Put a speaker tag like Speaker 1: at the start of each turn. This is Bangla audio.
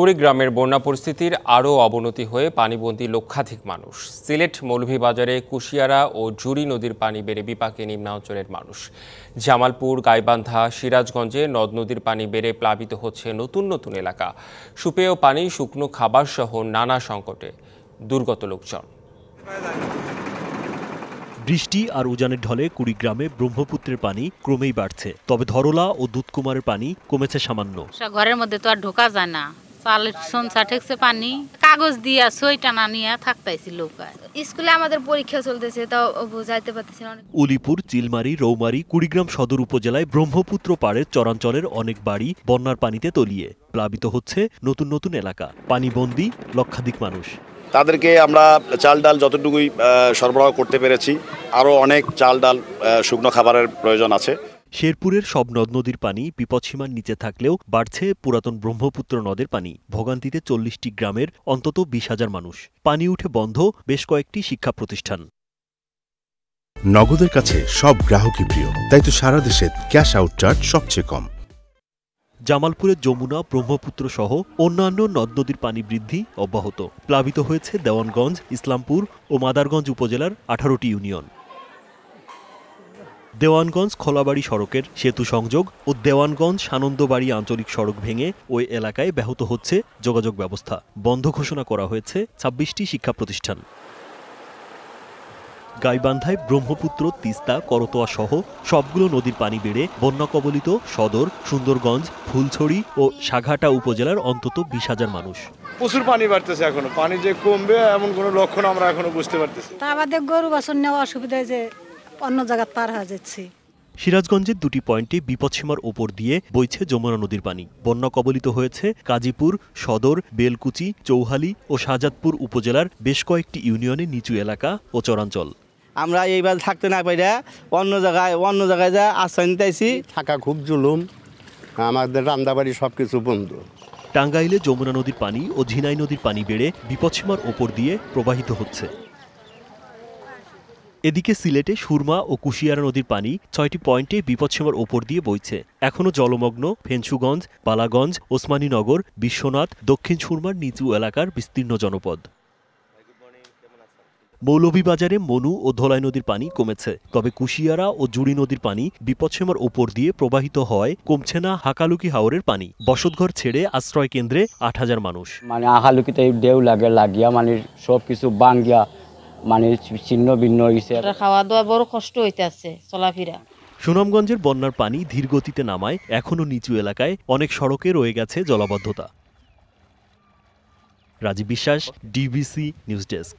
Speaker 1: কুড়িগ্রামের বন্যা পরিস্থিতির আরও অবনতি হয়ে পানিবন্দী লক্ষাধিক মানুষ। সিলেট মৌলভীবাজারে কুশিয়ারা ও জুড়ি নদীর পানি বেড়ে বিপাকে নিম্নাঞ্চলের মানুষ। জামালপুর, গাইবান্ধা, সিরাজগঞ্জে নদ নদীর পানি বেড়ে প্লাবিত হচ্ছে নতুন নতুন এলাকা। সুপেয় পানি, শুকনো খাবার সহ নানা সংকটে দুর্গত লোকজন।
Speaker 2: বৃষ্টি আর উজানের ঢলে কুড়িগ্রামে ব্রহ্মপুত্রের পানি ক্রমেই বাড়ছে। তবে ধরলা ও দুধকুমারের পানি কমেছে সামান্য।
Speaker 3: ঘরের মধ্যে তো আর ঢোকা যায় না, পানি কাগজ দিয়া সই টানা নিয়ে থাকতেছি লোক।
Speaker 4: স্কুলে আমাদের পরীক্ষা চলতেছে, তাও বুঝাইতে পারতেছি না।
Speaker 2: উলিপুর, চিলমারি, রৌমারী, কুড়িগ্রাম সদর উপজেলায় ব্রহ্মপুত্র পাড়ের চরাঞ্চলের অনেক বাড়ি বন্যার পানিতে তলিয়ে প্লাবিত হচ্ছে নতুন নতুন এলাকা। পানিবন্দী লক্ষাধিক মানুষ।
Speaker 5: তাদেরকে আমরা চাল ডাল যতটুকুই সরবরাহ করতে পেরেছি, আরও অনেক চাল ডাল শুকনো খাবারের প্রয়োজন আছে।
Speaker 2: শেরপুরের সব নদ নদীর পানি বিপদসীমার নিচে থাকলেও বাড়ছে পুরাতন ব্রহ্মপুত্র নদের পানি। ভোগান্তিতে ৪০টি গ্রামের অন্তত ২০,০০০ মানুষ। পানি উঠে বন্ধ বেশ কয়েকটি শিক্ষা প্রতিষ্ঠান।
Speaker 6: নগদের কাছে সব গ্রাহকই প্রিয়, তাই তো সারা দেশে ক্যাশ আউট চার্জ সবচেয়ে কম।
Speaker 2: জামালপুরের যমুনা, ব্রহ্মপুত্র সহ অন্যান্য নদ নদীর পানি বৃদ্ধি অব্যাহত। প্লাবিত হয়েছে দেওয়ানগঞ্জ, ইসলামপুর ও মাদারগঞ্জ উপজেলার ১৮টি ইউনিয়ন। দেওয়ানগঞ্জ খোলাবাড়ি সড়কের সেতু সংযোগ ও দেওয়ানগঞ্জ সানন্দবাড়ি আঞ্চলিক সড়ক ভেঙে ওই এলাকায় ব্যাহত হচ্ছে যোগাযোগ ব্যবস্থা। বন্ধ ঘোষণা করা হয়েছে ২৬টি শিক্ষা প্রতিষ্ঠান। গাইবান্ধায় ব্রহ্মপুত্র, তিস্তা, করতোয়া সহ সবগুলো নদীর পানি বেড়ে বন্যা কবলিত সদর, সুন্দরগঞ্জ, ফুলছড়ি ও সাঘাটা উপজেলার অন্তত ২০,০০০ মানুষ।
Speaker 7: প্রচুর পানি বাড়তেছে, এখনো পানি যে কমবে এমন কোনো লক্ষণ আমরা এখনো বুঝতে পারতেছি।
Speaker 8: তা আমাদের গরু বাছুর নেওয়া অসুবিধা, যে অন্য জায়গায় পার হয়ে যাচ্ছে।
Speaker 2: সিরাজগঞ্জের দুটি পয়েন্টে বিপদসীমার ওপর দিয়ে বইছে যমুনা নদীর পানি। বন্যা কবলিত হয়েছে কাজীপুর, সদর, বেলকুচি, চৌহালি ও শাহজাদপুর উপজেলার বেশ কয়েকটি ইউনিয়নের নিচু এলাকা ও চরাঞ্চল।
Speaker 9: আমরা এইবার থাকতে না পাইরা অন্য জায়গায় যা আশ্রয় নিতেছি।
Speaker 10: থাকা খুব জুলুম, আমাদের রান্দাবাড়ি সবকিছু বন্ধ।
Speaker 2: টাঙ্গাইলে যমুনা নদীর পানি ও ঝিনাই নদীর পানি বেড়ে বিপদসীমার ওপর দিয়ে প্রবাহিত হচ্ছে। এদিকে সিলেটে সুরমা ও কুশিয়ারা নদীর পানি ৬টি পয়েন্টে বিপদসীমার ওপর দিয়ে বইছে। এখনও জলমগ্ন ফেঞ্চুগঞ্জ, বালাগঞ্জ, ওসমানীনগর, বিশ্বনাথ, দক্ষিণ সুরমার নিচু এলাকার বিস্তীর্ণ জনপদ। মৌলভীবাজারে মনু ও ধলাই নদীর পানি কমেছে, তবে কুশিয়ারা ও জুড়ি নদীর পানি বিপদসীমার ওপর দিয়ে প্রবাহিত হওয়ায় কমছে না হাকালুকি হাওরের পানি। বসতঘর ছেড়ে আশ্রয় কেন্দ্রে ৮,০০০ মানুষ।
Speaker 11: হাকালুকিতে ঢেউ লাগিয়া সবকিছু বাঙ্গিয়া ছিন্ন ভিন্ন হয়েছে।
Speaker 3: খাওয়া দাওয়া বড় কষ্ট হইতেছে, চলাফেরা।
Speaker 2: সুনামগঞ্জের বন্যার পানি ধীর গতিতে নামায় এখনও নিচু এলাকায় অনেক সড়কে রয়ে গেছে জলাবদ্ধতা। রাজীব বিশ্বাস, ডিবিসি নিউজ ডেস্ক।